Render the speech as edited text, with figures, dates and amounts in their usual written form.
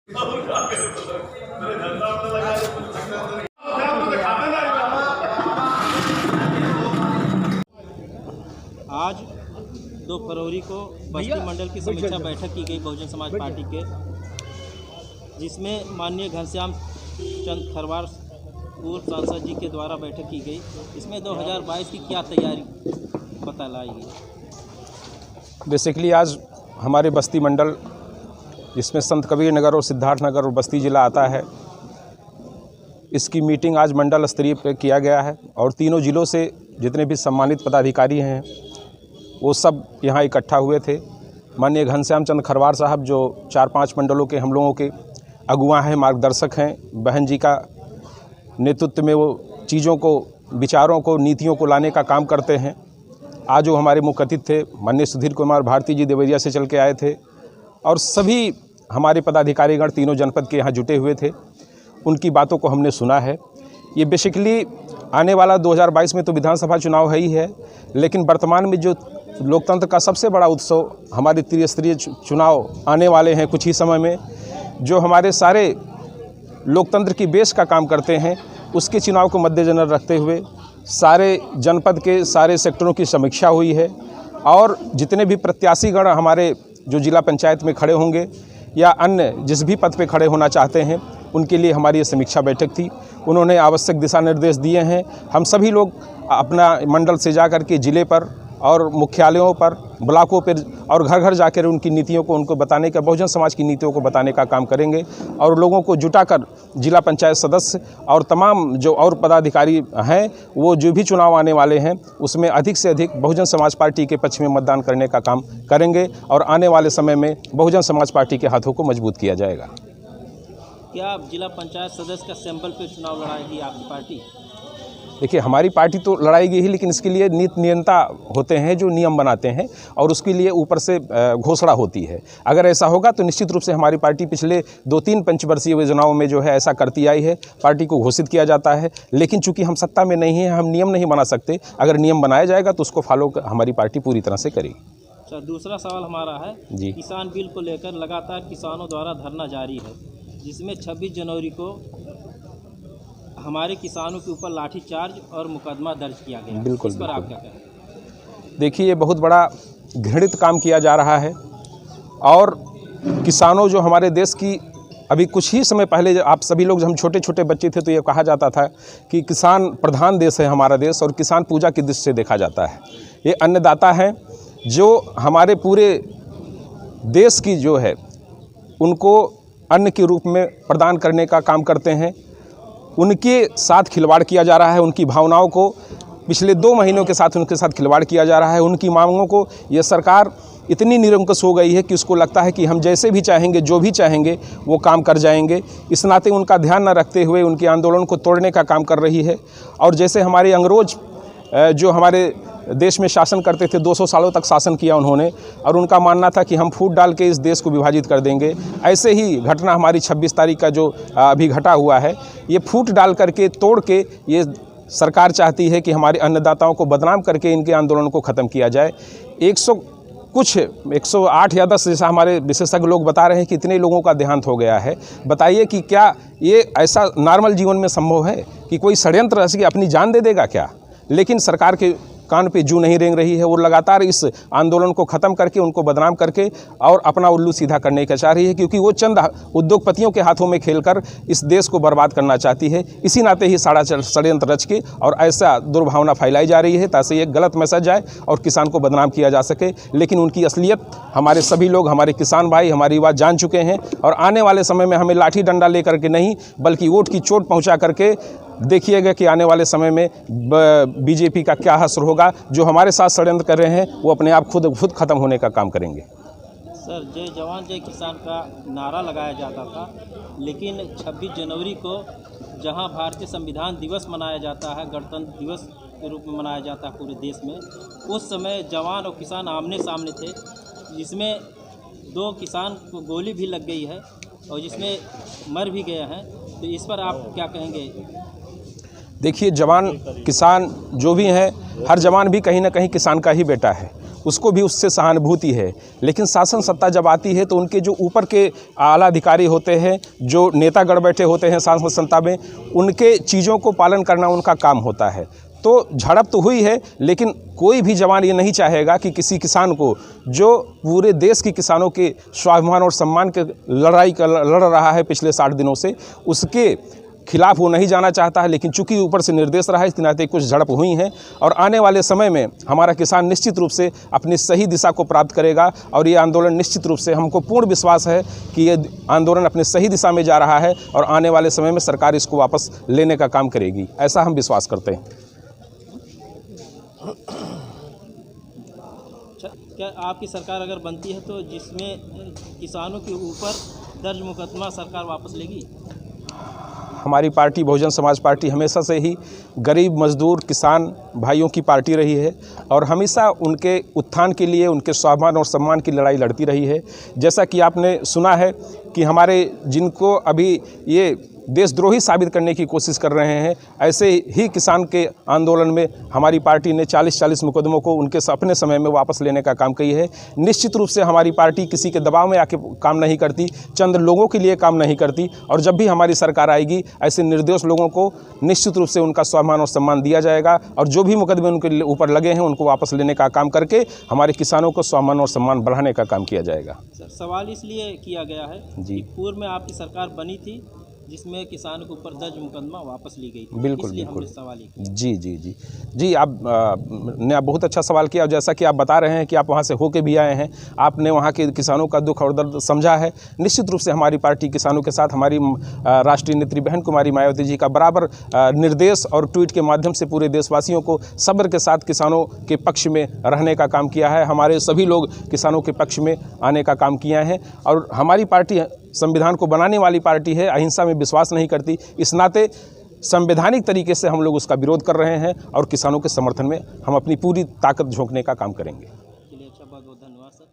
आज 2 फरवरी को बस्ती मंडल की समीक्षा बैठक की गई बहुजन समाज पार्टी के, जिसमें माननीय घनश्याम चंद खरवार पूर्व सांसद जी के द्वारा बैठक की गई। इसमें 2022 की क्या तैयारी बताई गई? बेसिकली आज हमारे बस्ती मंडल, जिसमें संत कबीर नगर और सिद्धार्थ नगर और बस्ती ज़िला आता है, इसकी मीटिंग आज मंडल स्तरीय पर किया गया है और तीनों ज़िलों से जितने भी सम्मानित पदाधिकारी हैं वो सब यहाँ इकट्ठा हुए थे। माननीय घनश्याम चंद खरवार साहब जो 4-5 मंडलों के हम लोगों के अगुवा हैं, मार्गदर्शक हैं, बहन जी का नेतृत्व में वो चीज़ों को, विचारों को, नीतियों को लाने का काम करते हैं। आज वो हमारे मुख्य अतिथि थे, माननीय सुधीर कुमार भारती जी देवरिया से चल के आए थे और सभी हमारे पदाधिकारीगण तीनों जनपद के यहाँ जुटे हुए थे। उनकी बातों को हमने सुना है। ये बेसिकली आने वाला 2022 में तो विधानसभा चुनाव है ही है, लेकिन वर्तमान में जो लोकतंत्र का सबसे बड़ा उत्सव हमारे त्रिस्तरीय चुनाव आने वाले हैं कुछ ही समय में, जो हमारे सारे लोकतंत्र की बेस का काम करते हैं, उसके चुनाव को मद्देनजर रखते हुए सारे जनपद के सारे सेक्टरों की समीक्षा हुई है और जितने भी प्रत्याशीगण हमारे जो जिला पंचायत में खड़े होंगे या अन्य जिस भी पद पे खड़े होना चाहते हैं, उनके लिए हमारी ये समीक्षा बैठक थी। उन्होंने आवश्यक दिशा निर्देश दिए हैं। हम सभी लोग अपना मंडल से जाकर के ज़िले पर और मुख्यालयों पर, ब्लॉकों पर और घर घर जाकर उनकी नीतियों को उनको बताने का, बहुजन समाज की नीतियों को बताने का काम करेंगे और लोगों को जुटाकर जिला पंचायत सदस्य और तमाम जो और पदाधिकारी हैं, वो जो भी चुनाव आने वाले हैं उसमें अधिक से अधिक बहुजन समाज पार्टी के पक्ष में मतदान करने का काम करेंगे और आने वाले समय में बहुजन समाज पार्टी के हाथों को मजबूत किया जाएगा। क्या आप जिला पंचायत सदस्य का सैंपल पे चुनाव लड़ाएगी आपकी पार्टी? देखिए, हमारी पार्टी तो लड़ाएगी ही, लेकिन इसके लिए नीति नियंता होते हैं जो नियम बनाते हैं और उसके लिए ऊपर से घोषणा होती है। अगर ऐसा होगा तो निश्चित रूप से हमारी पार्टी पिछले 2-3 पंचवर्षीय योजनाओं में जो है ऐसा करती आई है, पार्टी को घोषित किया जाता है। लेकिन चूंकि हम सत्ता में नहीं हैं, हम नियम नहीं बना सकते। अगर नियम बनाया जाएगा तो उसको फॉलो हमारी पार्टी पूरी तरह से करेगी। अच्छा, दूसरा सवाल हमारा है जी, किसान बिल को लेकर लगातार किसानों द्वारा धरना जारी है, जिसमें 26 जनवरी को हमारे किसानों के ऊपर लाठीचार्ज और मुकदमा दर्ज किया गया। बिल्कुल, इस पर आप क्या कहें? देखिए, ये बहुत बड़ा घृणित काम किया जा रहा है और किसानों जो हमारे देश की, अभी कुछ ही समय पहले आप सभी लोग, हम छोटे छोटे बच्चे थे तो ये कहा जाता था कि किसान प्रधान देश है हमारा देश और किसान पूजा की दृष्टि से देखा जाता है। ये अन्नदाता हैं जो हमारे पूरे देश की जो है उनको अन्न के रूप में प्रदान करने का काम करते हैं। उनके साथ खिलवाड़ किया जा रहा है। उनकी भावनाओं को पिछले 2 महीनों के साथ उनके साथ खिलवाड़ किया जा रहा है। उनकी मांगों को यह सरकार इतनी निरंकुश हो गई है कि उसको लगता है कि हम जैसे भी चाहेंगे, जो भी चाहेंगे वो काम कर जाएंगे। इस नाते उनका ध्यान न रखते हुए उनके आंदोलन को तोड़ने का काम कर रही है। और जैसे हमारे अंग्रेज जो हमारे देश में शासन करते थे, 200 सालों तक शासन किया उन्होंने, और उनका मानना था कि हम फूट डाल के इस देश को विभाजित कर देंगे। ऐसे ही घटना हमारी 26 तारीख का जो अभी घटा हुआ है, ये फूट डाल करके, तोड़ के ये सरकार चाहती है कि हमारे अन्नदाताओं को बदनाम करके इनके आंदोलन को ख़त्म किया जाए। 108 या 10 जैसा हमारे विशेषज्ञ लोग बता रहे हैं कि इतने लोगों का देहांत हो गया है। बताइए कि क्या ये ऐसा नॉर्मल जीवन में संभव है कि कोई षड्यंत्र रच के अपनी जान दे देगा क्या? लेकिन सरकार के कान पे जू नहीं रेंग रही है। वो लगातार इस आंदोलन को ख़त्म करके, उनको बदनाम करके और अपना उल्लू सीधा करने का चाह रही है, क्योंकि वो चंद उद्योगपतियों के हाथों में खेलकर इस देश को बर्बाद करना चाहती है। इसी नाते ही सारा षड्यंत्र रच के और ऐसा दुर्भावना फैलाई जा रही है ताकि एक गलत मैसेज जाए और किसान को बदनाम किया जा सके। लेकिन उनकी असलियत हमारे सभी लोग, हमारे किसान भाई, हमारी युवा जान चुके हैं और आने वाले समय में हमें लाठी डंडा लेकर के नहीं, बल्कि वोट की चोट पहुँचा करके देखिएगा कि आने वाले समय में बीजेपी का क्या असर होगा। जो हमारे साथ षड्यंत्र कर रहे हैं वो अपने आप खुद ख़त्म होने का काम करेंगे। सर, जय जवान जय किसान का नारा लगाया जाता था, लेकिन 26 जनवरी को जहां भारतीय संविधान दिवस मनाया जाता है, गणतंत्र दिवस के रूप में मनाया जाता है पूरे देश में, उस समय जवान और किसान आमने सामने थे, जिसमें 2 किसान को गोली भी लग गई है और जिसमें मर भी गए हैं। तो इस पर आप क्या कहेंगे? देखिए, जवान किसान जो भी हैं, हर जवान भी कहीं ना कहीं किसान का ही बेटा है उसको भी उससे सहानुभूति है। लेकिन शासन सत्ता जब आती है तो उनके जो ऊपर के आला अधिकारी होते हैं, जो नेतागण बैठे होते हैं शासन सत्ता में, उनके चीज़ों को पालन करना उनका काम होता है। तो झड़प तो हुई है, लेकिन कोई भी जवान ये नहीं चाहेगा कि किसी किसान को, जो पूरे देश के किसानों के स्वाभिमान और सम्मान के लड़ाई लड़ रहा है पिछले 60 दिनों से, उसके खिलाफ वो नहीं जाना चाहता है। लेकिन चूंकि ऊपर से निर्देश रहा है, इसके नाते कुछ झड़प हुई हैं और आने वाले समय में हमारा किसान निश्चित रूप से अपनी सही दिशा को प्राप्त करेगा। और ये आंदोलन निश्चित रूप से, हमको पूर्ण विश्वास है कि ये आंदोलन अपनी सही दिशा में जा रहा है और आने वाले समय में सरकार इसको वापस लेने का काम करेगी, ऐसा हम विश्वास करते हैं। क्या आपकी सरकार अगर बनती है तो जिसमें किसानों के ऊपर दर्ज मुकदमा सरकार वापस लेगी? हमारी पार्टी बहुजन समाज पार्टी हमेशा से ही गरीब मजदूर किसान भाइयों की पार्टी रही है और हमेशा उनके उत्थान के लिए, उनके स्वाभिमान और सम्मान की लड़ाई लड़ती रही है। जैसा कि आपने सुना है कि हमारे जिनको अभी ये देशद्रोही साबित करने की कोशिश कर रहे हैं, ऐसे ही किसान के आंदोलन में हमारी पार्टी ने 40-40 मुकदमों को उनके अपने समय में वापस लेने का काम किया है। निश्चित रूप से हमारी पार्टी किसी के दबाव में आके काम नहीं करती, चंद लोगों के लिए काम नहीं करती। और जब भी हमारी सरकार आएगी, ऐसे निर्दोष लोगों को निश्चित रूप से उनका स्वाभिमान और सम्मान दिया जाएगा और जो भी मुकदमे उनके ऊपर लगे हैं उनको वापस लेने का काम करके हमारे किसानों को स्वाभिमान और सम्मान बढ़ाने का काम किया जाएगा। सवाल इसलिए किया गया है जी, पूर्व में आपकी सरकार बनी थी जिसमें किसान के ऊपर दर्ज मुकदमा वापस ली गई थी। बिल्कुल इसलिए बिल्कुल हमने सवाल किया। जी, आप ने बहुत अच्छा सवाल किया। और जैसा कि आप बता रहे हैं कि आप वहाँ से होके भी आए हैं, आपने वहाँ के किसानों का दुख और दर्द समझा है। निश्चित रूप से हमारी पार्टी किसानों के साथ, हमारी राष्ट्रीय नेत्री बहन कुमारी मायावती जी का बराबर निर्देश और ट्वीट के माध्यम से पूरे देशवासियों को सब्र के साथ किसानों के पक्ष में रहने का काम किया है। हमारे सभी लोग किसानों के पक्ष में आने का काम किया है और हमारी पार्टी संविधान को बनाने वाली पार्टी है, अहिंसा में विश्वास नहीं करती। इस नाते संवैधानिक तरीके से हम लोग उसका विरोध कर रहे हैं और किसानों के समर्थन में हम अपनी पूरी ताकत झोंकने का काम करेंगे। अच्छा, बहुत बहुत धन्यवाद सर।